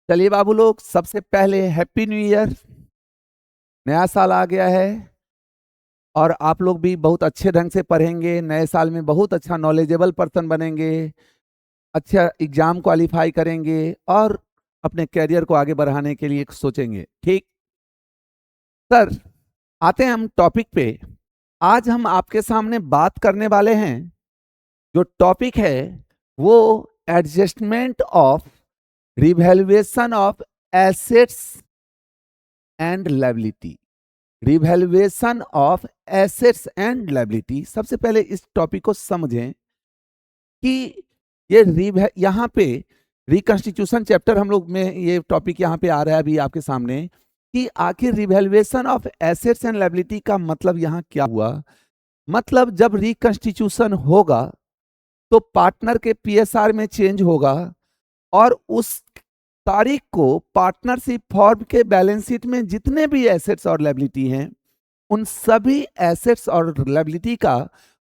चलिए बाबू लोग, सबसे पहले हैप्पी न्यू ईयर। नया साल आ गया है और आप लोग भी बहुत अच्छे ढंग से पढ़ेंगे। नए साल में बहुत अच्छा नॉलेजेबल पर्सन बनेंगे, अच्छा एग्जाम क्वालिफाई करेंगे और अपने करियर को आगे बढ़ाने के लिए सोचेंगे। ठीक सर, आते हैं हम टॉपिक पे। आज हम आपके सामने बात करने वाले हैं। जो टॉपिक है वो adjustment of revaluation of assets and liability. Revaluation of assets and liability. सबसे पहले इस टॉपिक को समझें कि ये यहाँ पे रिकंस्टिट्यूशन चैप्टर हम लोग में ये टॉपिक यहाँ पे आ रहा है अभी आपके सामने कि आखिर revaluation of assets and liability का मतलब यहाँ क्या हुआ। मतलब जब रिकंस्टिट्यूशन होगा तो पार्टनर के पीएसआर में चेंज होगा और उस तारीख को पार्टनरशिप फॉर्म के बैलेंस शीट में जितने भी एसेट्स और लायबिलिटी हैं उन सभी एसेट्स और लायबिलिटी का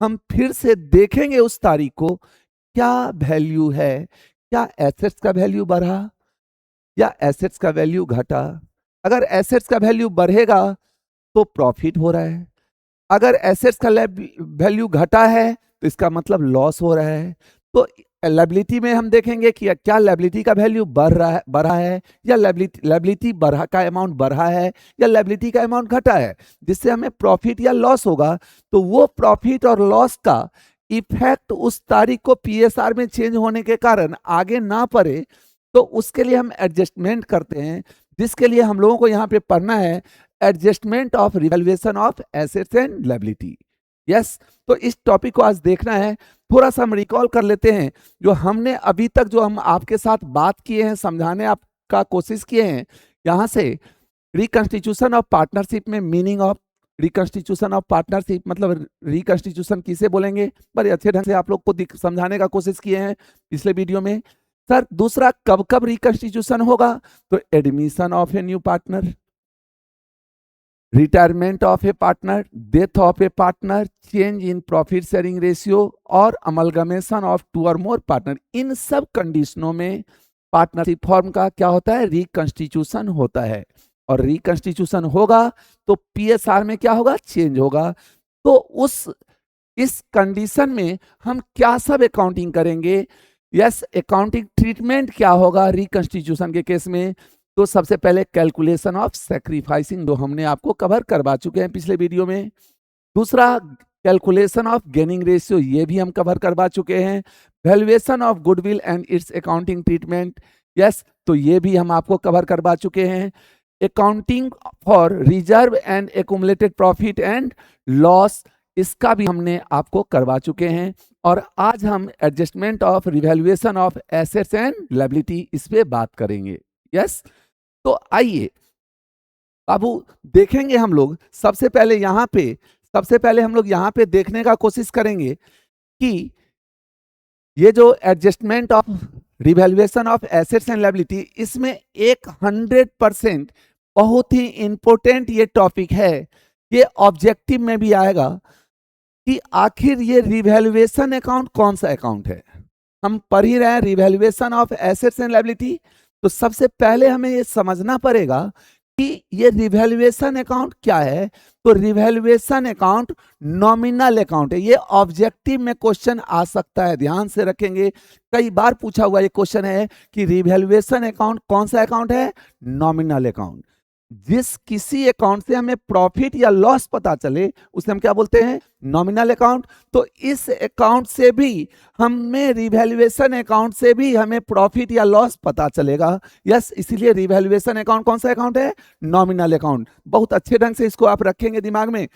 हम फिर से देखेंगे उस तारीख को, क्या वैल्यू है, क्या एसेट्स का वैल्यू बढ़ा या एसेट्स का वैल्यू घटा। अगर एसेट्स का वैल्यू बढ़ेगा तो प्रॉफिट हो रहा है, अगर एसेट्स का वैल्यू घटा है तो इसका मतलब लॉस हो रहा है। तो लायबिलिटी में हम देखेंगे कि क्या लायबिलिटी का वैल्यू बढ़ा है या लायबिलिटी बढ़ा का अमाउंट बढ़ा है या लायबिलिटी का अमाउंट घटा है, जिससे हमें प्रॉफिट या लॉस होगा। तो वो प्रॉफिट और लॉस का इफेक्ट उस तारीख को पीएसआर में चेंज होने के कारण आगे ना पड़े, तो उसके लिए हम एडजस्टमेंट करते हैं, जिसके लिए हम लोगों को यहाँ पे पढ़ना है adjustment of revaluation of assets and liability. Yes, तो इस टॉपिक को आज देखना है। थोड़ा सा हम रिकॉल कर लेते हैं जो हमने अभी तक जो हम आपके साथ बात किए हैं, समझाने आपका कोशिश किए हैं। यहाँ से रिकंस्टिट्यूशन ऑफ पार्टनरशिप में meaning of reconstitution of partnership मतलब रिकंस्टिट्यूशन किसे बोलेंगे, बड़े अच्छे ढंग से आप लोग को समझाने का कोशिश किए हैं पिछले वीडियो में। सर दूसरा, कब कब रिकंस्टिट्यूशन होगा, तो admission of a new partner, retirement of a partner, death of a partner, change in profit sharing ratio और अमलगमेशन ऑफ टू और मोर पार्टनर। इन सब कंडीशनों में पार्टनरशिप फॉर्म का क्या होता है, रिकंस्टिट्यूशन होता है। और रिकंस्टिट्यूशन होगा तो पीएसआर में क्या होगा, चेंज होगा। तो इस कंडीशन में हम क्या सब अकाउंटिंग करेंगे। यस, अकाउंटिंग ट्रीटमेंट क्या होगा रिकंस्टिट्यूशन के केस में। तो सबसे पहले कैलकुलेशन ऑफ सैक्रिफाइसिंग, जो हमने आपको कवर करवा चुके हैं पिछले वीडियो में। दूसरा, कैलकुलेशन ऑफ गेनिंग रेशियो, ये भी हम कवर करवा चुके हैं। Valuation of goodwill and it's accounting treatment, yes, तो ये भी हम आपको कवर करवा चुके हैं। Accounting for reserve and accumulated profit and loss, इसका भी हमने आपको करवा चुके हैं। और आज हम adjustment of revaluation of assets and liability इस पे बात करेंगे। यस, तो आइए बाबू देखेंगे हम लोग। सबसे पहले हम लोग यहाँ पे देखने का कोशिश करेंगे कि ये जो adjustment of revaluation of assets and liability, इसमें 100% बहुत ही इंपॉर्टेंट ये टॉपिक है। ये ऑब्जेक्टिव में भी आएगा कि आखिर ये रिवैल्यूएशन अकाउंट कौन सा अकाउंट है। हम पढ़ ही रहे हैं revaluation of assets and liability, तो सबसे पहले हमें ये समझना पड़ेगा कि ये रिवैल्यूएशन अकाउंट क्या है। तो रिवैल्यूएशन अकाउंट नॉमिनल अकाउंट है। ये ऑब्जेक्टिव में क्वेश्चन आ सकता है, ध्यान से रखेंगे। कई बार पूछा हुआ ये क्वेश्चन है कि रिवैल्यूएशन अकाउंट कौन सा अकाउंट है, नॉमिनल अकाउंट। जिस किसी अकाउंट से हमें प्रॉफिट या लॉस पता चले उसे हम क्या बोलते हैं, नॉमिनल अकाउंट। तो इस अकाउंट से भी हमें रिवैल्यूएशन अकाउंट से भी हमें प्रॉफिट या लॉस पता चलेगा। यस, इसीलिए रिवैल्यूएशन अकाउंट कौन सा अकाउंट है, नॉमिनल अकाउंट। बहुत अच्छे ढंग से इसको आप रखेंगे दिमाग में।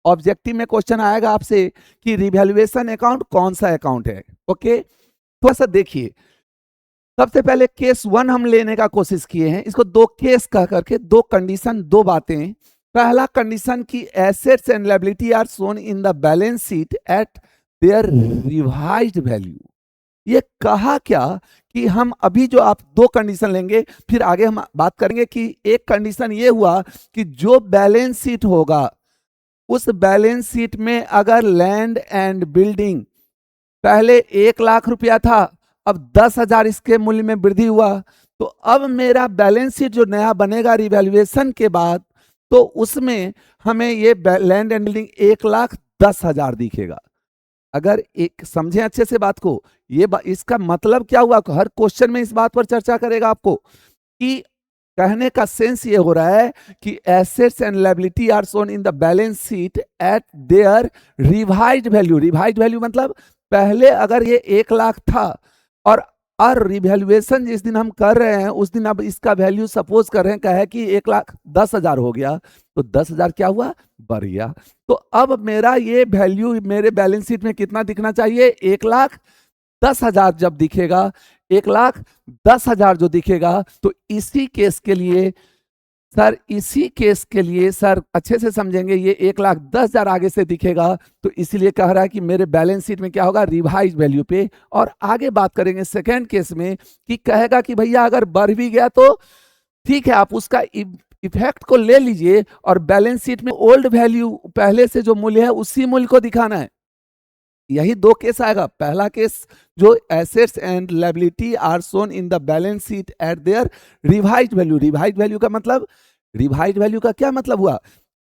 ऑब्जेक्टिव में क्वेश्चन आएगा आपसे कि रिवैल्यूएशन अकाउंट कौन सा अकाउंट है। ओके, थोड़ा सा देखिए। सबसे पहले केस 1 हम लेने का कोशिश किए हैं। इसको दो केस कह करके, दो कंडीशन, दो बातें। पहला कंडीशन की assets and liability are shown in the balance sheet at their revised value. ये कहा क्या कि हम अभी जो आप दो कंडीशन लेंगे, फिर आगे हम बात करेंगे कि एक कंडीशन ये हुआ कि जो बैलेंस शीट होगा उस बैलेंस शीट में अगर लैंड एंड बिल्डिंग पहले 1 लाख रुपया था, अब 10,000 इसके मूल्य में वृद्धि हुआ, तो अब मेरा बैलेंस शीट जो नया बनेगा रिवैल्यूएशन के बाद, तो उसमें हमें ये लैंड एंड बिल्डिंग 1,10,000 दिखेगा। अगर एक समझे अच्छे से बात को, ये इसका मतलब क्या हुआ, हर क्वेश्चन में इस बात पर चर्चा करेगा आपको कि कहने का सेंस ये हो रहा है कि assets and liability are shown in the balance sheet at their revised value. Revised value मतलब पहले अगर ये 1,00,000 था और रिवैल्यूएशन जिस दिन हम कर रहे हैं उस दिन अब इसका वैल्यू सपोज कर रहे हैं कहे कि 1,10,000 हो गया, तो 10,000 क्या हुआ, बढ़ गया। तो अब मेरा ये वैल्यू मेरे बैलेंस शीट में कितना दिखना चाहिए, 1,10,000 जब दिखेगा, 1,10,000 जो दिखेगा, तो इसी केस के लिए सर, इसी केस के लिए सर अच्छे से समझेंगे, ये 1,10,000 आगे से दिखेगा, तो इसीलिए कह रहा है कि मेरे बैलेंस शीट में क्या होगा, रिवाइज वैल्यू पे। और आगे बात करेंगे सेकेंड केस में कि कहेगा कि भैया अगर बढ़ भी गया तो ठीक है, आप उसका इफेक्ट को ले लीजिए और बैलेंस शीट में ओल्ड वैल्यू पहले से जो मूल्य है उसी मूल्य को दिखाना है। यही दो केस आएगा। पहला केस जो assets and liability are shown in the balance sheet at their revised value. Revised value का मतलब, रिवाइज्ड वैल्यू का क्या मतलब हुआ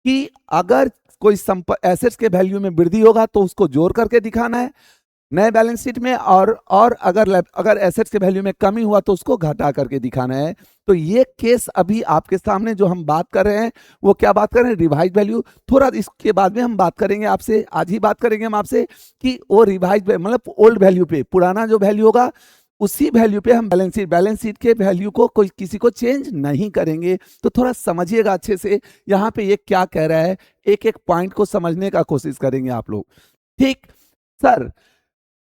कि अगर कोई एसेट्स के वैल्यू में वृद्धि होगा तो उसको जोड़ करके दिखाना है नए बैलेंस शीट में, और अगर एसेट्स के वैल्यू में कमी हुआ तो उसको घटा करके दिखाना है। तो ये केस अभी आपके सामने जो हम बात कर रहे हैं वो क्या बात कर रहे हैं, रिवाइज वैल्यू। थोड़ा इसके बाद में हम बात करेंगे आपसे, आज ही बात करेंगे हम आपसे कि वो रिवाइज मतलब ओल्ड वैल्यू पे, पुराना जो वैल्यू होगा उसी वैल्यू पे हम बैलेंस शीट के वैल्यू को कोई किसी को चेंज नहीं करेंगे। तो थोड़ा समझिएगा अच्छे से यहाँ पे ये क्या कह रहा है, एक एक पॉइंट को समझने का कोशिश करेंगे आप लोग। ठीक सर,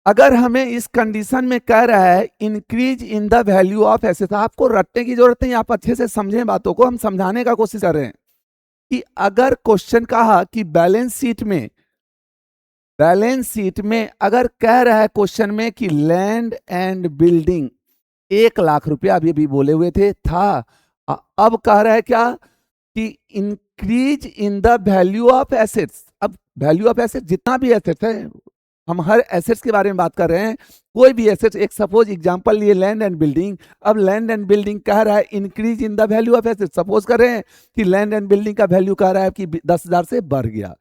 अगर हमें इस कंडीशन में कह रहा है increase in the value of assets, आपको रटने की जरूरत नहीं, आप अच्छे से समझें बातों को, हम समझाने का कोशिश कर रहे हैं कि अगर क्वेश्चन कहा कि बैलेंस शीट में अगर कह रहा है क्वेश्चन में कि लैंड एंड बिल्डिंग 1,00,000 रुपया अभी भी बोले हुए थे था, अब कह रहा है क्या कि increase in the value of assets. अब वैल्यू ऑफ एसेट्स जितना भी एसेट्स है, हम हर एसेट्स के बारे में बात कर रहे हैं, कोई भी एसेट्स, एक सपोज एग्जांपल लिए लैंड एंड बिल्डिंग। अब लैंड एंड बिल्डिंग कह रहा है increase in the value of assets, suppose कर रहे हैं कि लैंड एंड बिल्डिंग का वैल्यू कह रहा है कि 10,000 से बढ़ गया।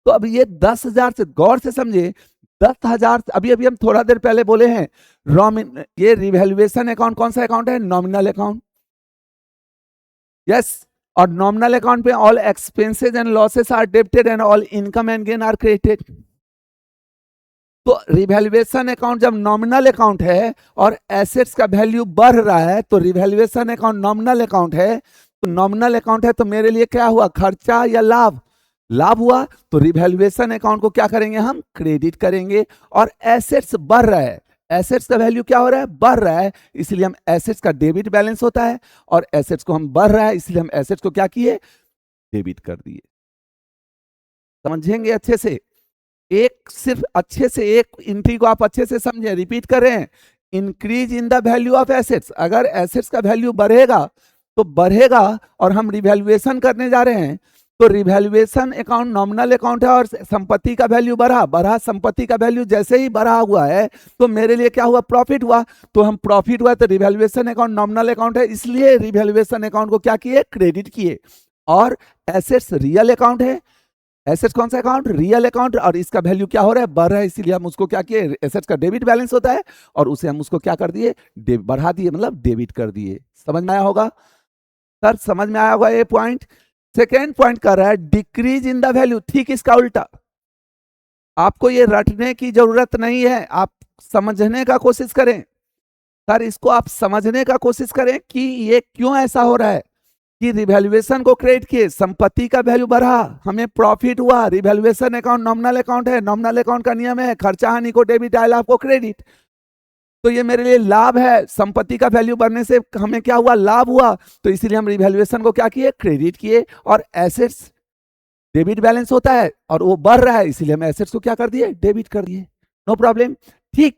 तो अब ये 10,000 से गौर से समझे, 10,000 अभी अभी हम थोड़ा देर पहले बोले हैं ये रिवैल्यूएशन अकाउंट कौन सा अकाउंट है, नॉमिनल अकाउंट। यस, और नॉमिनल अकाउंट पे all expenses and losses are debited and all income and gain are credited. तो रिवैल्यूएशन अकाउंट जब नॉमिनल अकाउंट है और एसेट्स का वैल्यू बढ़ रहा है तो रिवैल्यूएशन अकाउंट नॉमिनल अकाउंट है। तो नॉमिनल अकाउंट है तो मेरे लिए क्या हुआ, खर्चा या लाभ, लाभ हुआ। तो रिवैल्यूएशन अकाउंट को क्या करेंगे, हम क्रेडिट करेंगे। और एसेट्स बढ़ रहा है, एसेट्स का वैल्यू क्या हो रहा है, बढ़ रहा है, इसलिए हम एसेट्स का डेबिट बैलेंस होता है, और एसेट्स को हम बढ़ रहा है इसलिए हम एसेट्स को क्या किए, डेबिट कर दिए। समझेंगे अच्छे से, एक सिर्फ अच्छे से एक एंट्री को आप अच्छे से समझें, रिपीट कर रहे हैं, increase in the value of assets. अगर एसेट्स का वैल्यू बढ़ेगा तो बढ़ेगा, और हम रिवैल्यूएशन करने जा रहे हैं तो रिवैल्यूएशन अकाउंट नॉमिनल अकाउंट है और संपत्ति का वैल्यू बढ़ा, संपत्ति का वैल्यू जैसे ही बढ़ा हुआ है तो मेरे लिए क्या हुआ, प्रॉफिट हुआ। तो हम प्रॉफिट हुआ तो रिवैल्यूएशन अकाउंट नॉमिनल अकाउंट है, इसलिए रिवैल्यूएशन अकाउंट को क्या किए, क्रेडिट किए। और एसेट्स रियल अकाउंट है, एसेट्स कौन सा अकाउंट, रियल अकाउंट, और इसका वैल्यू क्या हो रहा है, बढ़ रहा है, इसीलिए हम उसको क्या किए, एसेट्स का डेबिट बैलेंस होता है और उसे हम उसको क्या कर दिए, बढ़ा दिए, मतलब डेबिट कर दिए। समझ में आया होगा सर, समझ में आया होगा ये पॉइंट। सेकेंड पॉइंट कर रहा है डिक्रीज इन द वैल्यू, ठीक इसका उल्टा। आपको ये रटने की जरूरत नहीं है, आप समझने का कोशिश करें सर, इसको आप समझने का कोशिश करें कि ये क्यों ऐसा हो रहा है कि रिवैल्यूएशन को क्रेडिट किए, संपत्ति का वैल्यू बढ़ा, हमें प्रॉफिट हुआ। रिवैल्यूएशन अकाउंट नॉमिनल अकाउंट है, नॉमिनल अकाउंट का नियम है खर्चा हानि को डेबिट आए, लाभ को क्रेडिट। तो ये मेरे लिए लाभ है, संपत्ति का वैल्यू बढ़ने से हमें क्या हुआ, लाभ हुआ, तो इसीलिए हम रिवैल्यूएशन को क्या किए, क्रेडिट किए। और एसेट्स डेबिट बैलेंस होता है और वो बढ़ रहा है, इसीलिए हम एसेट्स को क्या कर दिए, डेबिट कर दिए, नो प्रॉब्लम। ठीक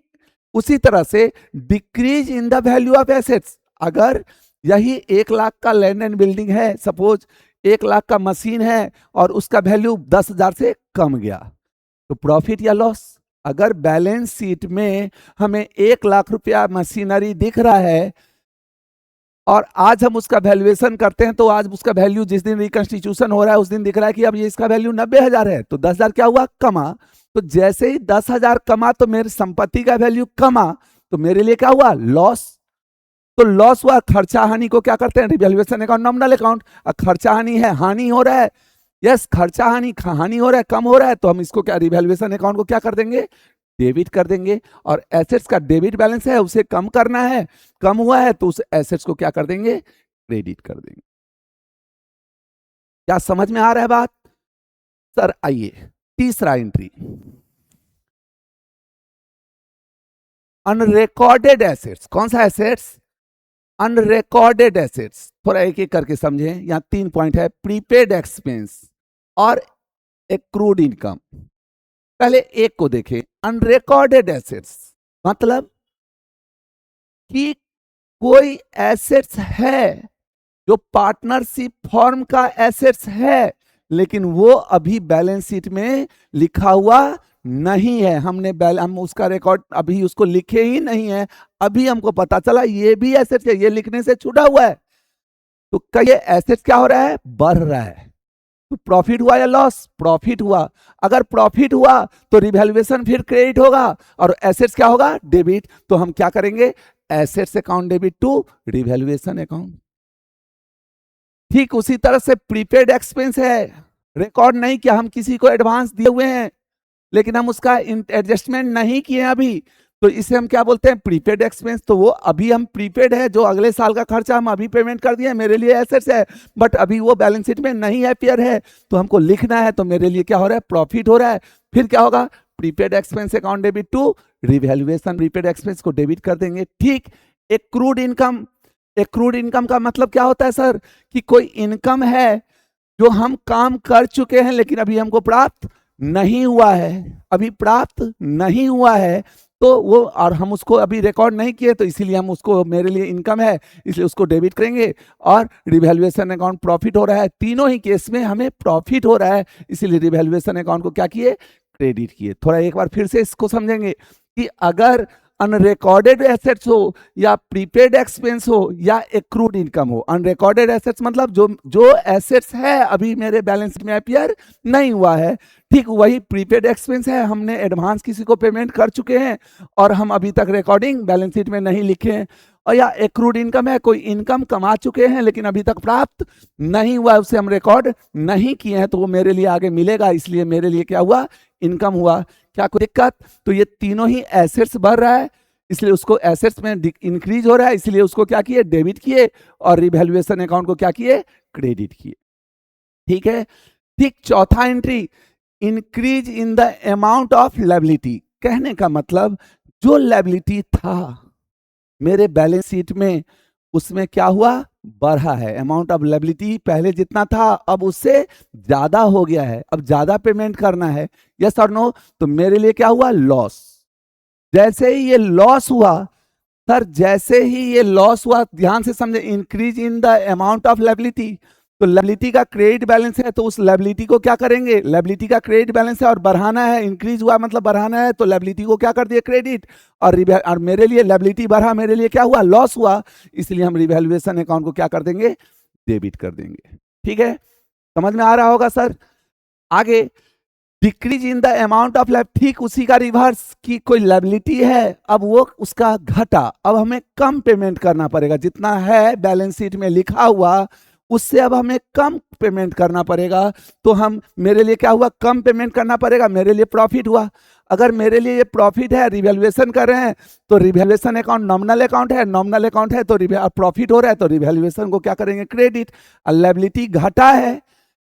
उसी तरह से decrease in the value of assets, अगर यही 1,00,000 का लैंड एंड बिल्डिंग है, सपोज 1,00,000 का मशीन है और उसका वैल्यू 10,000 से कम गया, तो प्रॉफिट या लॉस। अगर बैलेंस शीट में हमें 1,00,000 रुपया मशीनरी दिख रहा है और आज हम उसका वैल्यूएशन करते हैं, तो आज उसका वैल्यू जिस दिन रिकंस्टिट्यूशन हो रहा है उस दिन दिख रहा है कि अब ये इसका वैल्यू 90,000 है, तो 10,000 क्या हुआ, कमा। तो जैसे ही 10,000 कमा तो मेरी संपत्ति का वैल्यू कमा, तो मेरे लिए क्या हुआ, लॉस। तो लॉस हुआ, खर्चा हानि को क्या करते हैं, रिवैल्यूएशन अकाउंट, नॉमिनल अकाउंट। खर्चा हानि है, हानि हो रहा है, यस खर्चा हानि हो रहा है, कम हो रहा है, तो हम इसको क्या, रिवैल्यूएशन अकाउंट को क्या कर देंगे, डेबिट कर देंगे। और एसेट्स का डेबिट बैलेंस है, उसे कम करना है, कम हुआ है तो उस एसेट्स को क्या कर देंगे, क्रेडिट कर देंगे। क्या समझ में आ रहा है बात सर? आइए तीसरा एंट्री, अनरिकॉर्डेड एसेट्स। कौन सा एसेट्स, अनरिकॉर्डेड एसेट्स। थोड़ा एक एक करके समझें, यहां 3 पॉइंट है, प्रीपेड एक्सपेंस और एक्रूड इनकम। पहले एक को देखें, अनरिकॉर्डेड एसेट्स मतलब कि कोई एसेट्स है जो पार्टनरशिप फॉर्म का एसेट्स है, लेकिन वो अभी बैलेंस शीट में लिखा हुआ नहीं है। हम उसका रिकॉर्ड अभी उसको लिखे ही नहीं है, अभी हमको पता चला ये भी एसेट्स है, ये लिखने से छूटा हुआ है। तो क्या ये एसेट्स क्या हो रहा है, बढ़ रहा है। तो प्रॉफिट हुआ या लॉस, प्रॉफिट हुआ। अगर प्रॉफिट हुआ तो रिवैल्यूएशन फिर क्रेडिट होगा और एसेट्स क्या होगा, डेबिट। तो हम क्या करेंगे, assets account debit to revaluation account. ठीक उसी तरह से प्रीपेड एक्सपेंस है, रिकॉर्ड नहीं किया, हम किसी को एडवांस दिए हुए हैं लेकिन हम उसका एडजस्टमेंट नहीं किए अभी, तो इसे हम क्या बोलते हैं, प्रीपेड एक्सपेंस। तो वो अभी हम प्रीपेड है, जो अगले साल का खर्चा हम अभी पेमेंट कर दिए, मेरे लिए एसेट्स है, बट अभी वो बैलेंस शीट में नहीं अपीयर है, तो हमको लिखना है, तो मेरे लिए क्या हो रहा है, प्रॉफिट हो रहा है। फिर क्या होगा, prepaid expense account debit to revaluation, prepaid expense को डेबिट कर देंगे। ठीक, एक्रूड इनकम। एक्रूड इनकम का मतलब क्या होता है सर, कि कोई इनकम है जो हम काम कर चुके हैं लेकिन अभी हमको प्राप्त नहीं हुआ है, अभी प्राप्त नहीं हुआ है, तो वो, और हम उसको अभी रिकॉर्ड नहीं किए, तो इसीलिए हम उसको, मेरे लिए इनकम है इसलिए उसको डेबिट करेंगे। और रिवैल्यूएशन अकाउंट प्रॉफिट हो रहा है, तीनों ही केस में हमें प्रॉफिट हो रहा है, इसीलिए रिवैल्यूएशन अकाउंट को क्या किए, क्रेडिट किए। थोड़ा एक बार फिर से इसको समझेंगे कि अगर अनरिकॉर्डेड एसेट्स हो या प्रीपेड एक्सपेंस हो या एक्रूड इनकम हो। अनरिकॉर्डेड एसेट्स मतलब जो एसेट्स है अभी मेरे बैलेंस शीट में अपीयर नहीं हुआ है, ठीक वही प्रीपेड एक्सपेंस है, हमने एडवांस किसी को पेमेंट कर चुके हैं और हम अभी तक रिकॉर्डिंग बैलेंस शीट में नहीं लिखे हैं। और या एक्रूड इनकम है, कोई इनकम कमा चुके हैं लेकिन अभी तक प्राप्त नहीं हुआ है, उसे हम रिकॉर्ड नहीं किए हैं, तो वो मेरे लिए आगे मिलेगा, इसलिए मेरे लिए क्या हुआ, इनकम हुआ। क्या कोई दिक्कत? तो ये तीनों ही एसेट्स बढ़ रहा है, इसलिए उसको एसेट्स में इंक्रीज हो रहा है, इसलिए उसको क्या किए, डेबिट किए, और रिवैल्यूएशन अकाउंट को क्या किए, क्रेडिट किए। ठीक है। ठीक, चौथा entry, increase in the amount of liability. कहने का मतलब जो लायबिलिटी था मेरे बैलेंस शीट में, उसमें क्या हुआ, बढ़ा है। अमाउंट ऑफ लायबिलिटी पहले जितना था अब उससे ज्यादा हो गया है, अब ज्यादा पेमेंट करना है, यस और नो। तो मेरे लिए क्या हुआ, लॉस। जैसे ही ये लॉस हुआ सर, जैसे ही ये लॉस हुआ, ध्यान से समझे, increase in the amount of liability, तो लायबिलिटी का क्रेडिट बैलेंस है, तो उस लायबिलिटी को क्या करेंगे, लायबिलिटी का क्रेडिट बैलेंस है और बढ़ाना है, इंक्रीज हुआ मतलब बढ़ाना है, तो लायबिलिटी को क्या कर दिए, क्रेडिट। और मेरे लिए लायबिलिटी बढ़ा, मेरे लिए क्या हुआ, लॉस हुआ, इसलिए हम रिवैल्यूएशन अकाउंट को क्या कर देंगे, डेबिट कर देंगे। ठीक है, समझ में आ रहा होगा सर। आगे, decrease in the amount of liability, ठीक उसी का रिवर्स, की कोई लायबिलिटी है, अब वो उसका घटा, अब हमें कम पेमेंट करना पड़ेगा, जितना है बैलेंस शीट में लिखा हुआ उससे अब हमें कम पेमेंट करना पड़ेगा। तो हम, मेरे लिए क्या हुआ, कम पेमेंट करना पड़ेगा, मेरे लिए प्रॉफिट हुआ। अगर मेरे लिए ये प्रॉफिट है, रिवैल्यूएशन कर रहे हैं, तो रिवैल्यूएशन अकाउंट नॉमिनल अकाउंट है, नॉमिनल अकाउंट है तो प्रॉफिट हो रहा है, तो रिवैल्यूएशन को क्या करेंगे, क्रेडिट। लायबिलिटी घटा है,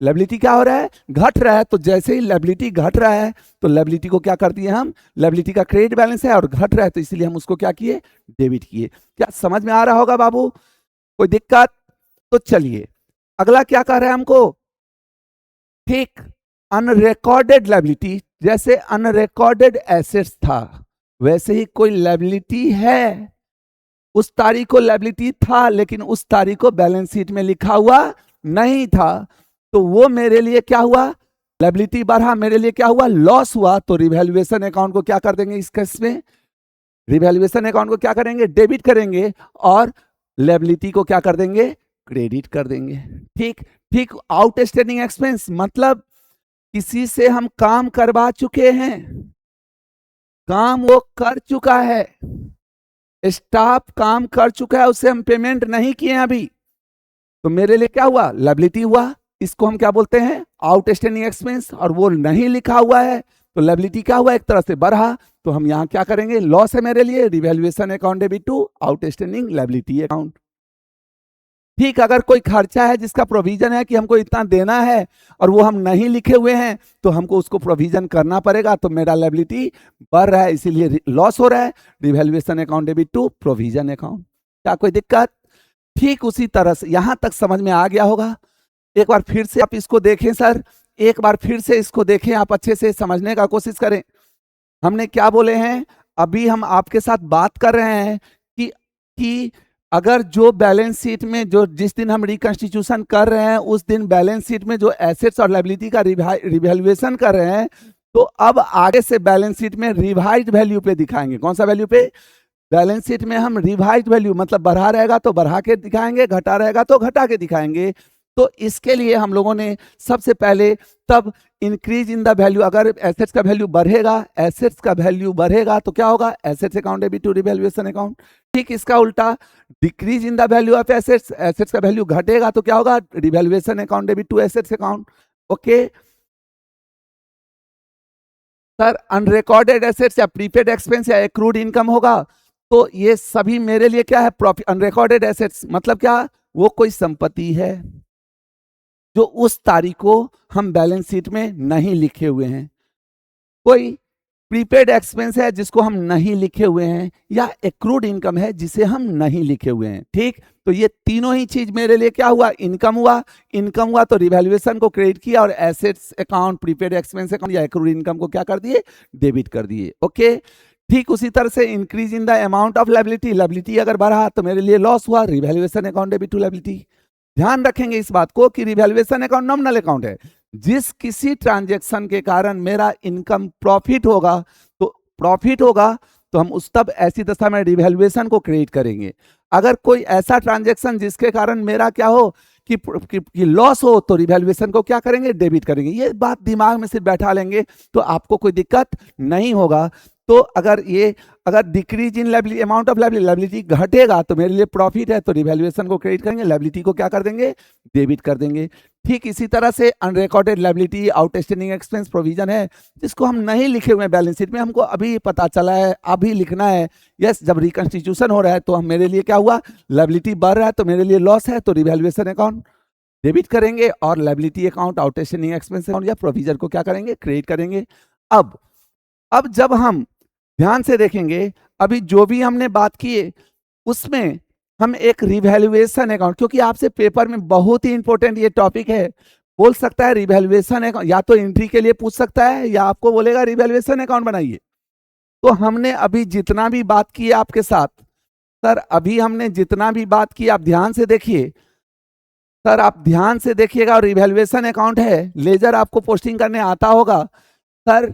लायबिलिटी क्या हो रहा है, घट रहा है, तो जैसे ही लायबिलिटी घट रहा है तो लायबिलिटी को क्या कर दिए हम, लायबिलिटी का क्रेडिट बैलेंस है और घट रहा है, तो इसलिए हम उसको क्या किए, डेबिट किए। क्या समझ में आ रहा होगा बाबू, कोई दिक्कत? तो चलिए अगला क्या कह रहा है हमको, ठीक, अनरिकॉर्डेड लायबिलिटी, जैसे अनरिकॉर्डेड एसेट्स था वैसे ही कोई लायबिलिटी है, उस तारीख को लायबिलिटी था लेकिन उस तारीख को बैलेंस शीट में लिखा हुआ नहीं था, तो वो मेरे लिए क्या हुआ, लायबिलिटी बढ़ा, मेरे लिए क्या हुआ, लॉस हुआ। तो रिवैल्यूएशन अकाउंट को क्या कर देंगे, इस केस में रिवैल्यूएशन अकाउंट को क्या करेंगे, डेबिट करेंगे, और लायबिलिटी को क्या कर देंगे, क्रेडिट कर देंगे। ठीक ठीक। आउटस्टैंडिंग एक्सपेंस मतलब किसी से हम काम करवा चुके हैं, काम वो कर चुका है, स्टाफ काम कर चुका है, उससे हम पेमेंट नहीं किए अभी, तो मेरे लिए क्या हुआ, लायबिलिटी हुआ। इसको हम क्या बोलते हैं, आउटस्टैंडिंग एक्सपेंस, और वो नहीं लिखा हुआ है तो लायबिलिटी क्या हुआ, एक तरह से बढ़ा, तो हम यहां क्या करेंगे, लॉस है मेरे लिए, revaluation account debit to outstanding liability account. ठीक। अगर कोई खर्चा है जिसका प्रोविजन है कि हमको इतना देना है और वो हम नहीं लिखे हुए हैं तो हमको उसको प्रोविजन करना पड़ेगा, तो मेरा लायबिलिटी बढ़ रहा है इसीलिए लॉस हो रहा है, revaluation account debit to provision account. क्या कोई दिक्कत? ठीक उसी तरह से यहां तक समझ में आ गया होगा। एक बार फिर से आप इसको देखें सर, एक बार फिर से इसको देखें, आप अच्छे से समझने का कोशिश करें। हमने क्या बोले हैं, अभी हम आपके साथ बात कर रहे हैं कि अगर जो बैलेंस शीट में जो जिस दिन हम रिकंस्टिट्यूशन कर रहे हैं उस दिन बैलेंस शीट में जो एसेट्स और लायबिलिटी का रिवैल्यूएशन कर रहे हैं, तो अब आगे से बैलेंस शीट में रिवाइज्ड वैल्यू पे दिखाएंगे। कौन सा वैल्यू पे? बैलेंस शीट में हम रिवाइज्ड वैल्यू मतलब बढ़ा रहेगा तो बढ़ा के दिखाएंगे, घटा रहेगा तो घटा के दिखाएंगे। तो इसके लिए हम लोगों ने सबसे पहले तब इंक्रीज इन द वैल्यू, अगर एसेट्स का वैल्यू बढ़ेगा, एसेट्स का वैल्यू बढ़ेगा तो क्या होगा, assets account debit to revaluation account. ठीक इसका उल्टा, decrease in the value of assets, assets का वैल्यू घटेगा तो क्या होगा, revaluation account debit to assets account. Okay sir, unrecorded assets या प्रीपेड एक्सपेंस या एक्रूड इनकम होगा, तो ये सभी मेरे लिए क्या है, प्रॉफिट। अनरिकॉर्डेड एसेट्स मतलब क्या, वो कोई संपत्ति है जो उस तारीख को हम बैलेंस शीट में नहीं लिखे हुए हैं। कोई प्रीपेड एक्सपेंस है जिसको हम नहीं लिखे हुए हैं, या एक्रूड इनकम है जिसे हम नहीं लिखे हुए हैं। ठीक, तो ये तीनों ही चीज मेरे लिए क्या हुआ, इनकम हुआ। इनकम हुआ तो रिवैल्यूएशन को क्रेडिट किया और assets account, prepaid expense account या एक्रूड इनकम को क्या कर दिए, डेबिट कर दिए। ओके। ठीक उसी तरह से increase in the amount of liability, liability अगर बढ़ा तो मेरे लिए लॉस हुआ, revaluation account debit to liability. ध्यान रखेंगे इस बात को कि रिवैल्यूएशन अकाउंट नॉमिनल अकाउंट है। जिस किसी ट्रांजैक्शन के कारण मेरा इनकम प्रॉफिट होगा तो हम उस तब ऐसी दशा में रिवैल्यूएशन को क्रिएट करेंगे। अगर कोई ऐसा ट्रांजैक्शन जिसके कारण मेरा क्या हो कि लॉस हो तो रिवैल्यूएशन को क्या करेंगे, डेबिट करेंगे। ये बात दिमाग में सिर्फ बैठा लेंगे तो आपको कोई दिक्कत नहीं होगा। तो अगर decrease in liability, amount of liability घटेगा तो मेरे लिए प्रॉफिट है तो रिवैल्यूएशन को क्रेडिट करेंगे, लायबिलिटी को क्या कर देंगे, डेबिट कर देंगे। ठीक इसी तरह से unrecorded liability, outstanding expense provision है जिसको हम नहीं लिखे हुए बैलेंस शीट में, हमको अभी पता चला है, अभी लिखना है। यस, जब रिकंस्टिट्यूशन हो रहा है तो हम मेरे लिए क्या हुआ, लायबिलिटी बढ़ रहा है तो मेरे लिए लॉस है तो रिवैल्यूएशन अकाउंट डेबिट करेंगे और liability account, outstanding expense account या प्रोविजन को क्या करेंगे, क्रेडिट करेंगे। अब जब हम ध्यान से देखेंगे, अभी जो भी हमने बात की है उसमें हम एक रिवैल्यूएशन अकाउंट, क्योंकि आपसे पेपर में बहुत ही इंपॉर्टेंट ये टॉपिक है, बोल सकता है रिवैल्यूएशन अकाउंट, या तो एंट्री के लिए पूछ सकता है या आपको बोलेगा रिवैल्यूएशन अकाउंट बनाइए। तो हमने अभी जितना भी बात की आपके साथ सर, अभी हमने जितना भी बात की आप ध्यान से देखिए सर, आप ध्यान से देखिएगा। और रिवैल्यूएशन अकाउंट है, लेजर आपको पोस्टिंग करने आता होगा सर।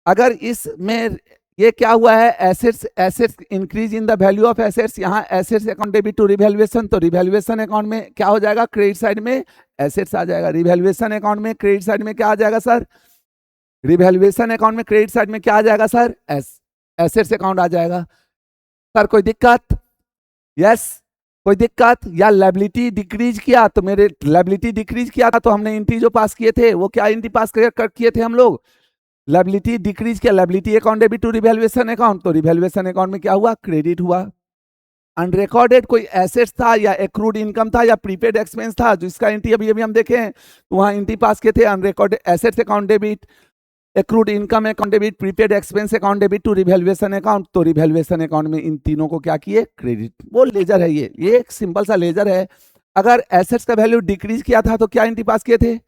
अगर इसमें ये क्या हुआ है, assets increase in the value of assets, यहाँ assets account debit to revaluation, तो रिवैल्यूएशन अकाउंट में क्या हो जाएगा, क्रेडिट साइड में एसेट्स आ जाएगा। रिवैल्यूएशन अकाउंट में क्रेडिट साइड में क्या आ जाएगा सर, रिवैल्यूएशन अकाउंट में क्रेडिट साइड में क्या आ जाएगा सर, एसेट्स अकाउंट आ जाएगा। सर कोई दिक्कत? यस, कोई दिक्कत? या लायबिलिटी डिक्रीज किया तो मेरे लायबिलिटी डिक्रीज किया था तो हमने एंट्री जो पास किए थे वो क्या एंट्री पास किए थे हम लोग, लायबिलिटी डिक्रीज किया, liability account debit to revaluation account, तो रिवैल्यूएशन अकाउंट में क्या हुआ, क्रेडिट हुआ। अनरिकॉर्डेड कोई एसेट्स था या एक्रूड इनकम था या प्रीपेड एक्सपेंस था जिसका एंट्री अभी हम देखें तो वहां एंट्री पास किए थे, unrecorded assets account debit, accrued income account debit, prepaid expense account debit to revaluation account, तो रिवैल्यूएशन अकाउंट में इन तीनों को क्या किए, क्रेडिट। वो लेजर है, ये एक सिंपल सा लेजर है। अगर एसेट्स का वैल्यू डिक्रीज किया था तो क्या एंट्री पास किए थे,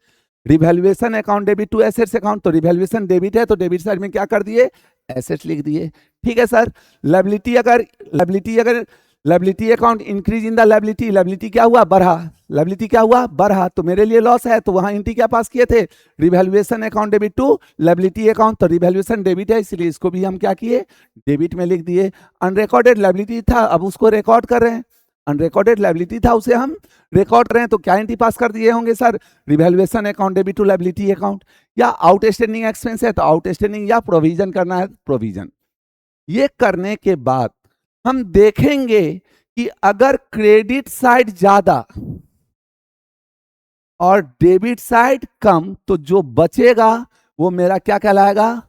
revaluation account debit to assets account, तो रिवैल्यूएशन डेबिट है तो डेबिट साइड में क्या कर दिए, एसेट्स लिख दिए। ठीक है sir. Liability account increase in the liability क्या हुआ, बढ़ा, लायबिलिटी क्या हुआ, बढ़ा, तो मेरे लिए लॉस है तो वहां एंट्री क्या पास किए थे, revaluation account debit to liability account, तो रिवैल्यूएशन डेबिट है इसलिए इसको भी हम क्या किए, डेबिट में लिख दिए। अनरिकॉर्डेड लायबिलिटी था, अब उसको रिकॉर्ड कर रहे हैं अनरिकॉर्डेड लायबिलिटी था उसे हम रिकॉर्ड कर रहे हैं, तो क्या एंट्री पास कर दिए होंगे sir, revaluation account debit to liability account, या आउटस्टैंडिंग एक्सपेंस है तो आउटस्टैंडिंग, या प्रोविजन करना है प्रोविजन। ये करने के बाद हम देखेंगे कि अगर क्रेडिट साइड ज्यादा और डेबिट साइड कम, तो जो बचेगा वो मेरा क्या कहलाएगा,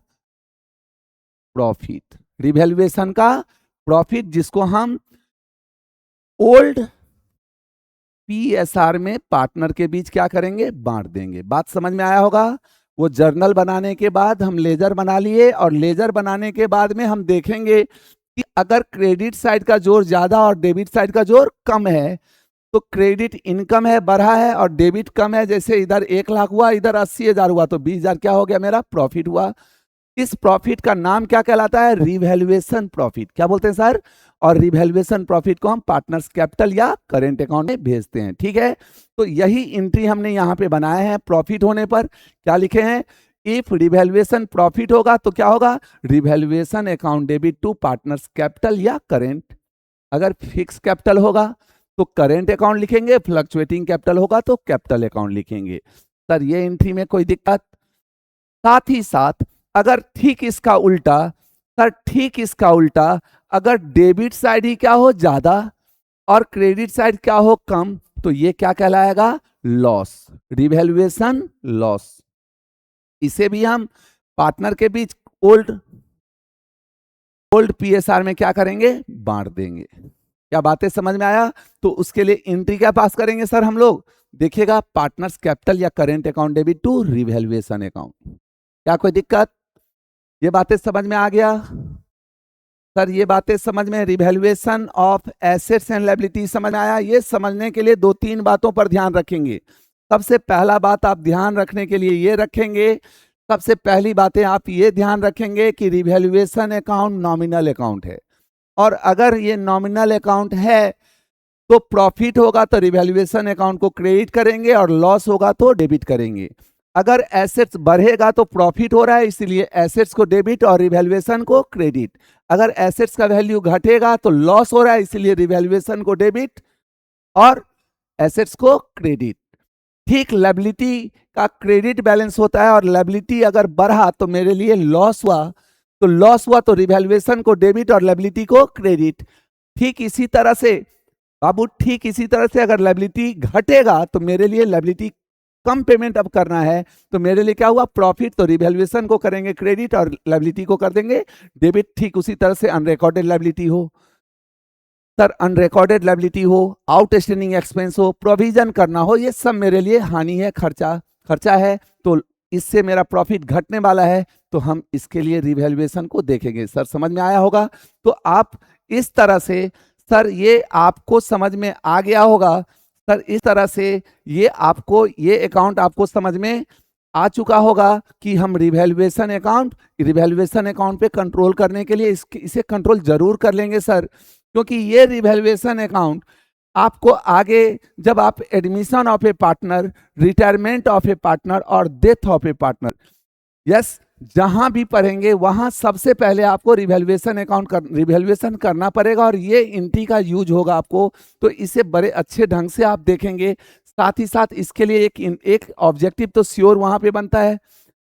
प्रॉफिट, रिवैल्यूएशन का प्रॉफिट, जिसको हम ओल्ड पीएसआर में पार्टनर के बीच क्या करेंगे, बांट देंगे। बात समझ में आया होगा। वो जर्नल बनाने के बाद हम लेजर बना लिए, और लेजर बनाने के बाद में हम देखेंगे कि अगर क्रेडिट साइड का जोर ज्यादा और डेबिट साइड का जोर कम है, तो क्रेडिट इनकम है बढ़ा है और डेबिट कम है, जैसे इधर 1 लाख हुआ, इधर 80,000 हुआ, तो 20,000 क्या हो गया, मेरा प्रॉफिट हुआ। इस प्रॉफिट का नाम क्या कहलाता है, रिवैल्यूएशन प्रॉफिट। क्या बोलते हैं सर, और रिवैल्यूएशन प्रॉफिट को हम पार्टनर्स कैपिटल या करेंट अकाउंट में भेजते हैं। ठीक है, तो यही एंट्री हमने यहाँ पे बनाया है। प्रॉफिट होने पर क्या लिखे हैं, इफ रिवैल्यूएशन प्रॉफिट होगा तो क्या होगा, revaluation account debit to partners capital या करेंट। अगर फिक्स कैपिटल होगा तो करेंट अकाउंट लिखेंगे, फ्लक्चुएटिंग कैपिटल होगा तो कैपिटल अकाउंट लिखेंगे। सर ये एंट्री में कोई दिक्कत। साथ ही साथ अगर ठीक इसका उल्टा, सर ठीक इसका उल्टा, अगर डेबिट साइड ही क्या हो ज्यादा और क्रेडिट साइड क्या हो कम, तो ये क्या कहलाएगा, लॉस, रिवैल्यूएशन लॉस। इसे भी हम पार्टनर के बीच ओल्ड पीएसआर में क्या करेंगे, बांट देंगे। क्या बातें समझ में आया। तो उसके लिए एंट्री क्या पास करेंगे सर हम लोग, देखिएगा पार्टनर्स कैपिटल या current account debit to revaluation account. क्या कोई दिक्कत, ये बातें समझ में आ गया सर, ये बातें समझ में, revaluation of assets and liability समझ में आया। ये समझने के लिए 2-3 बातों पर ध्यान रखेंगे। सबसे पहला बात आप ध्यान रखने के लिए ये रखेंगे, सबसे पहली बातें आप ये ध्यान रखेंगे कि रिवैल्यूएशन अकाउंट नॉमिनल अकाउंट है, और अगर ये नॉमिनल अकाउंट है तो प्रॉफिट होगा तो रिवैल्यूएशन अकाउंट को क्रेडिट करेंगे और लॉस होगा तो डेबिट करेंगे। अगर एसेट्स बढ़ेगा तो प्रॉफिट हो रहा है इसलिए एसेट्स को डेबिट और रिवैल्यूएशन को क्रेडिट। अगर एसेट्स का वैल्यू घटेगा तो लॉस हो रहा है इसलिए रिवैल्यूएशन को डेबिट और एसेट्स को क्रेडिट। ठीक लायबिलिटी का क्रेडिट बैलेंस होता है और लायबिलिटी अगर बढ़ा तो मेरे लिए लॉस हुआ, तो लॉस हुआ तो रिवैल्यूएशन को डेबिट और लायबिलिटी को क्रेडिट। ठीक इसी तरह से बाबू, ठीक इसी तरह से अगर लायबिलिटी घटेगा तो मेरे लिए लायबिलिटी कम पेमेंट अब करना है, तो मेरे लिए क्या हुआ, प्रॉफिट, तो रिवैल्यूएशन को करेंगे क्रेडिट और लायबिलिटी को कर देंगे डेबिट। ठीक उसी तरह से अनरिकॉर्डेड लायबिलिटी हो सर, अनरिकॉर्डेड लायबिलिटी हो, आउटस्टैंडिंग एक्सपेंस हो, प्रोविजन करना हो, ये सब मेरे लिए हानि है, खर्चा है, तो इससे मेरा प्रॉफिट घटने वाला है, तो हम इसके लिए रिवैल्यूएशन को देखेंगे। सर समझ में आया होगा। तो आप इस तरह से, सर ये आपको समझ में आ गया होगा सर, इस तरह से ये आपको, ये अकाउंट आपको समझ में आ चुका होगा कि हम रिवैल्यूएशन अकाउंट पे कंट्रोल करने के लिए इसे कंट्रोल जरूर कर लेंगे सर, क्योंकि ये रिवैल्यूएशन अकाउंट आपको आगे जब आप admission of a partner, retirement of a partner और death of a partner, yes, जहां भी पढ़ेंगे वहां सबसे पहले आपको रिवैल्यूएशन करना पड़ेगा, और ये एंट्री का यूज होगा आपको, तो इसे बड़े अच्छे ढंग से आप देखेंगे। साथ ही साथ इसके लिए एक ऑब्जेक्टिव तो श्योर वहां पे बनता है,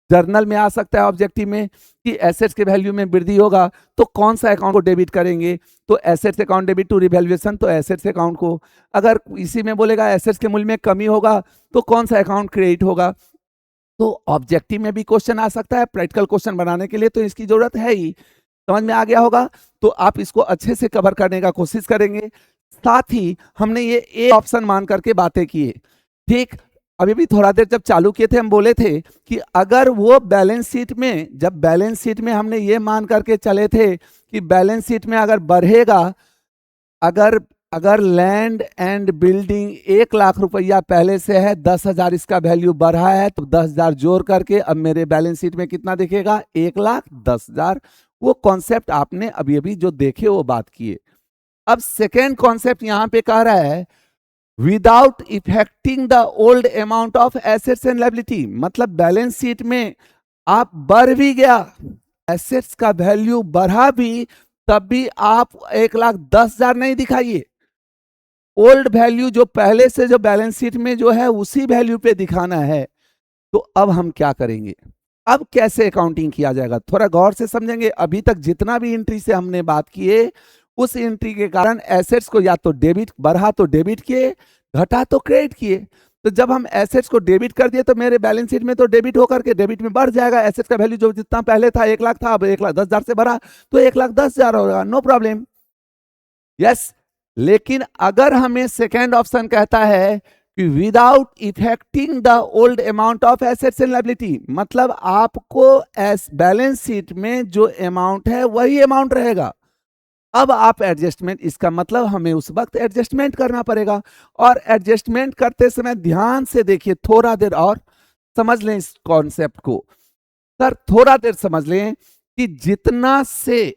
जर्नल में आ सकता है ऑब्जेक्टिव में कि एसेट्स के वैल्यू में वृद्धि होगा तो कौन सा अकाउंट को डेबिट करेंगे, तो assets account debit to revaluation, तो एसेट्स अकाउंट को। अगर इसी में बोलेगा एसेट्स के मूल्य में कमी होगा तो कौन सा अकाउंट क्रेडिट होगा। तो ऑब्जेक्टिव में भी क्वेश्चन आ सकता है, प्रैक्टिकल क्वेश्चन बनाने के लिए तो इसकी जरूरत है ही। समझ में आ गया होगा, तो आप इसको अच्छे से कवर करने का कोशिश करेंगे। साथ ही हमने ये ए ऑप्शन मान करके बातें की है, ठीक। अभी भी थोड़ा देर जब चालू किए थे हम बोले थे कि अगर वो बैलेंस शीट में, जब बैलेंस शीट में हमने ये मान करके चले थे कि बैलेंस शीट में अगर बढ़ेगा, अगर लैंड एंड बिल्डिंग 1 लाख रुपया पहले से है, 10,000 इसका वैल्यू बढ़ा है, तो 10,000 जोड़ करके अब मेरे बैलेंस शीट में कितना दिखेगा, 1,10,000। वो कॉन्सेप्ट आपने अभी अभी जो देखे वो बात किए। अब सेकेंड कॉन्सेप्ट यहां पे कह रहा है without affecting the old amount of assets and liability, मतलब बैलेंस शीट में आप बढ़ भी गया, एसेट्स का वैल्यू बढ़ा भी, तब भी आप 1,10,000 नहीं दिखाइए, ओल्ड वैल्यू जो पहले से जो बैलेंस शीट में जो है उसी वैल्यू पे दिखाना है। तो अब हम क्या करेंगे, अब कैसे अकाउंटिंग किया जाएगा, थोड़ा गौर से समझेंगे। अभी तक जितना भी एंट्री से हमने बात किए, उस एंट्री के कारण एसेट्स को या तो डेबिट बढ़ा तो डेबिट किए, घटा तो क्रेडिट किए। तो जब हम एसेट्स को डेबिट कर दिए तो मेरे बैलेंस शीट में तो डेबिट होकर के डेबिट में बढ़ जाएगा। एसेट्स का वैल्यू जो जितना पहले था 1 लाख था, अब 1,10,000 से बढ़ा तो 1,10,000 होगा, नो प्रॉब्लम। यस, लेकिन अगर हमें सेकेंड ऑप्शन कहता है कि without affecting the old amount of assets and liability, मतलब आपको बैलेंस शीट में जो अमाउंट है वही अमाउंट रहेगा। अब आप एडजस्टमेंट, इसका मतलब हमें उस वक्त एडजस्टमेंट करना पड़ेगा। और एडजस्टमेंट करते समय ध्यान से देखिए, थोड़ा देर और समझ लें इस कॉन्सेप्ट को। सर थोड़ा देर समझ लें कि जितना से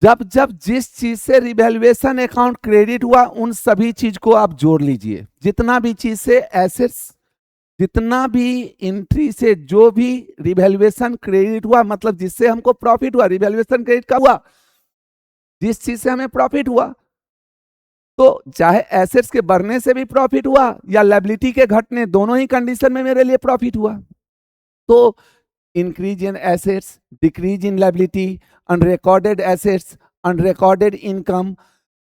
जब जब जिस चीज से रिवैल्यूएशन अकाउंट क्रेडिट हुआ उन सभी चीज को आप जोड़ लीजिए। जितना भी चीज से एसेट्स, जितना भी एंट्री से जो भी रिवैल्यूएशन क्रेडिट हुआ, मतलब जिससे हमको प्रॉफिट हुआ, रिवैल्यूएशन क्रेडिट का हुआ, जिस चीज से हमें प्रॉफिट हुआ, तो चाहे एसेट्स के बढ़ने से भी प्रॉफिट हुआ या लायबिलिटी के घटने, दोनों ही कंडीशन में मेरे लिए प्रॉफिट हुआ। तो increase in assets, decrease in liability, unrecorded assets, unrecorded income,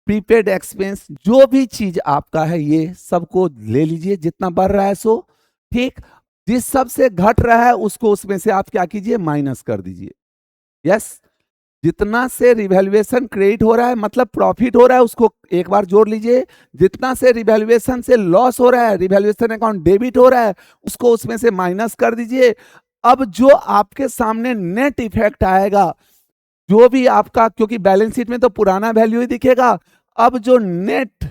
prepaid expense, जो भी चीज आपका है ये सबको ले लीजिए। जितना बढ़ रहा है सो ठीक, जिस सब से घट रहा है उसको उसमें से आप क्या कीजिए, माइनस कर दीजिए। यस, जितना से रिवैल्यूएशन क्रेडिट हो रहा है मतलब प्रॉफिट हो रहा है उसको एक बार जोड़ लीजिए। जितना से रिवैल्यूएशन से लॉस हो रहा है, रिवैल्यूएशन अकाउंट डेबिट हो रहा है, उसको उसमें से माइनस कर दीजिए। अब जो आपके सामने नेट इफेक्ट आएगा, जो भी आपका, क्योंकि बैलेंस शीट में तो पुराना वैल्यू ही दिखेगा, अब जो नेट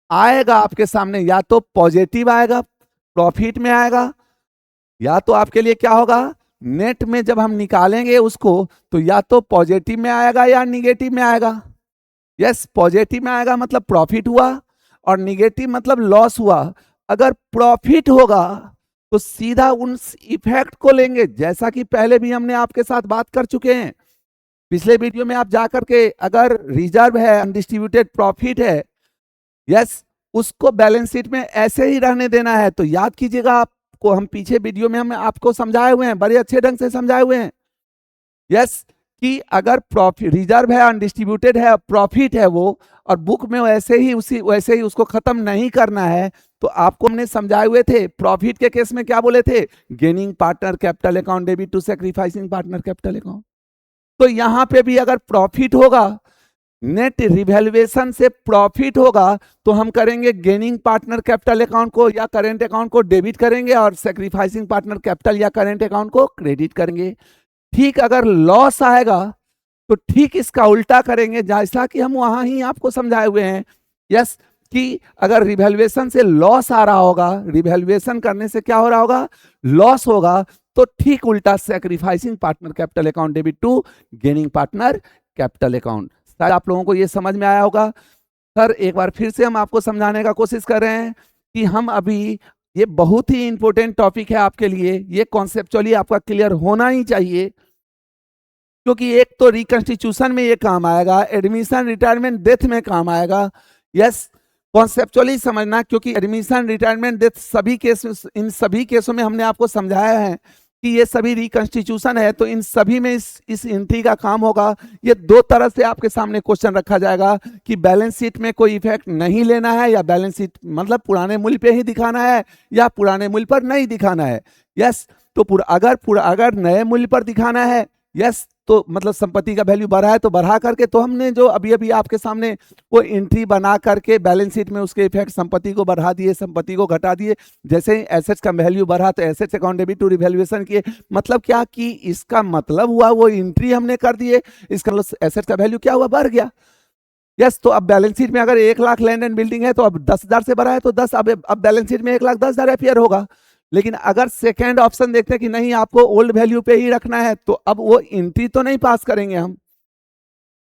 आएगा आपके सामने या तो पॉजिटिव आएगा, प्रॉफिट में आएगा, या तो आपके लिए क्या होगा, नेट में जब हम निकालेंगे उसको तो या तो पॉजिटिव में आएगा या निगेटिव में आएगा। यस, पॉजिटिव में आएगा मतलब प्रॉफिट हुआ और निगेटिव मतलब लॉस हुआ। अगर प्रॉफिट होगा तो सीधा उन इफेक्ट को लेंगे, जैसा कि पहले भी हमने आपके साथ बात कर चुके हैं। पिछले वीडियो में आप जाकर के, अगर रिजर्व है, अनडिस्ट्रीब्यूटेड प्रॉफिट है, यस, उसको बैलेंस शीट में ऐसे ही रहने देना है। तो याद कीजिएगा, आपको हम पीछे वीडियो में हम आपको समझाए हुए हैं, बड़े अच्छे ढंग से समझाए हुए हैं। यस, कि अगर प्रॉफिट रिजर्व है, अनडिस्ट्रीब्यूटेड है, प्रॉफिट है वो, और बुक में वैसे ही उसको खत्म नहीं करना है, तो आपको हमने समझाए हुए थे। प्रॉफिट के केस में क्या बोले थे, gaining partner capital account debit to sacrificing partner capital account. तो यहां पे भी अगर प्रॉफिट होगा, नेट रिवैल्यूएशन से प्रॉफिट होगा, तो हम करेंगे गेनिंग पार्टनर कैपिटल अकाउंट को या करेंट अकाउंट को डेबिट करेंगे और सैक्रिफाइसिंग पार्टनर कैपिटल या करेंट अकाउंट को क्रेडिट करेंगे। ठीक, अगर लॉस आएगा तो ठीक इसका उल्टा करेंगे, जैसा कि हम वहां ही आपको समझाए हुए हैं। यस, कि अगर रिवैल्यूएशन से लॉस आ रहा होगा, रिवैल्यूएशन करने से क्या हो रहा होगा, लॉस होगा, तो ठीक उल्टा sacrificing partner capital account debit to gaining partner capital account. शायद आप लोगों को ये समझ में आया होगा। सर एक बार फिर से हम आपको समझाने का कोशिश कर रहे हैं कि हम अभी, ये बहुत ही इंपॉर्टेंट टॉपिक है आपके लिए, ये कॉन्सेप्चुअली आपका क्लियर होना ही चाहिए, क्योंकि एक तो रिकंस्टिट्यूशन में ये काम आएगा, एडमिशन रिटायरमेंट डेथ में काम आएगा। यस, कॉन्सेप्चुअली समझना, क्योंकि एडमिशन रिटायरमेंट डेथ सभी केस, इन सभी केसों में हमने आपको समझाया है कि ये सभी रिकंस्टिट्यूशन है, तो इन सभी में इस एंट्री का काम होगा। ये दो तरह से आपके सामने क्वेश्चन रखा जाएगा कि बैलेंस शीट में कोई इफेक्ट नहीं लेना है, या बैलेंस शीट मतलब पुराने मूल्य पे ही दिखाना है, या पुराने मूल्य पर नहीं दिखाना है। यस, तो अगर नए मूल्य पर दिखाना है, यस, तो मतलब संपत्ति का वैल्यू बढ़ा है तो बढ़ा करके, तो हमने जो अभी अभी आपके सामने वो एंट्री बना करके बैलेंस शीट में उसके इफेक्ट, संपत्ति को बढ़ा दिए, संपत्ति को घटा दिए। जैसे ही एसेट्स का वैल्यू बढ़ा तो assets account debit to revaluation किए। मतलब क्या कि इसका मतलब हुआ वो एंट्री हमने कर दिए, इसका मतलब एसेट्स का वैल्यू क्या हुआ, बढ़ गया। यस, तो अब बैलेंस शीट में अगर 1,00,000 लैंड एंड बिल्डिंग है तो अब 10,000 से बढ़ा है तो 10, अब बैलेंस शीट में 1,10,000 अपीयर होगा। लेकिन अगर सेकेंड ऑप्शन देखते हैं कि नहीं आपको ओल्ड वैल्यू पे ही रखना है, तो अब वो एंट्री तो नहीं पास करेंगे हम,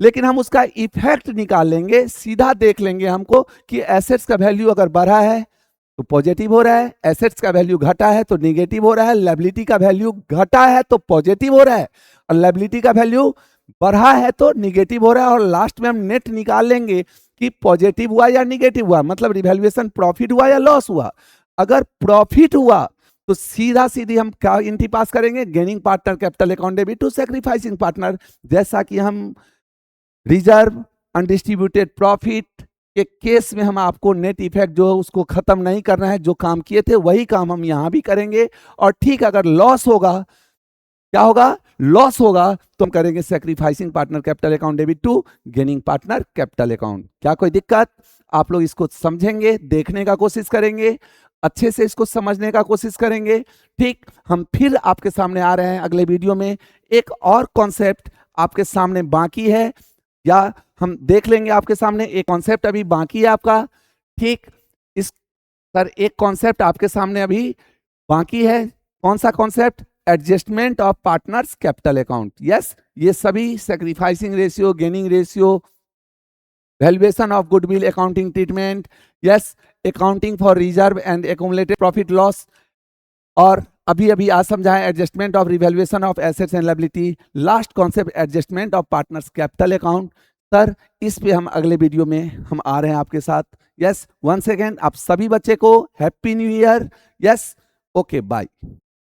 लेकिन हम उसका इफेक्ट निकाल लेंगे। सीधा देख लेंगे हमको कि एसेट्स का वैल्यू अगर बढ़ा है तो पॉजिटिव हो रहा है, एसेट्स का वैल्यू घटा है तो निगेटिव हो रहा है, लायबिलिटी का वैल्यू घटा है तो पॉजिटिव हो रहा है, और लायबिलिटी का वैल्यू बढ़ा है तो निगेटिव हो रहा है, और लास्ट में हम नेट निकाल लेंगे कि पॉजिटिव हुआ या निगेटिव हुआ, मतलब रिवैल्यूएशन प्रॉफिट हुआ या लॉस हुआ। अगर प्रॉफिट हुआ तो सीधा सीधी हम क्या एंट्री पास करेंगे, gaining partner capital account debit to sacrificing partner. जैसा कि हम रिजर्व अनडिस्ट्रीब्यूटेड प्रॉफिट के केस में हम आपको नेट इफेक्ट जो उसको खत्म नहीं करना है, जो काम किए थे वही काम हम यहां भी करेंगे। और ठीक अगर लॉस होगा, क्या होगा, लॉस होगा तो हम करेंगे sacrificing partner capital account debit to gaining partner capital account. क्या कोई दिक्कत? आप लोग इसको समझेंगे, देखने का कोशिश करेंगे, अच्छे से इसको समझने का कोशिश करेंगे। ठीक, हम फिर आपके सामने आ रहे हैं अगले वीडियो में। एक और कॉन्सेप्ट आपके सामने बाकी है, या हम देख लेंगे आपके सामने एक कॉन्सेप्ट अभी बाकी है आपका। ठीक, इस सर एक कॉन्सेप्ट आपके सामने अभी बाकी है। कौन सा concept? Adjustment of partners capital account. Yes, ये सभी sacrificing ratio, gaining ratio, valuation of goodwill accounting treatment, yes, accounting for reserve and accumulated profit loss, और अभी अभी आज समझाएं adjustment of revaluation of assets and liability, last concept adjustment of partners capital account. Sir इस पे हम अगले video में हम आ रहे हैं आपके साथ। यस, वंस अगेन आप सभी बच्चे को happy new year. Yes, okay, bye.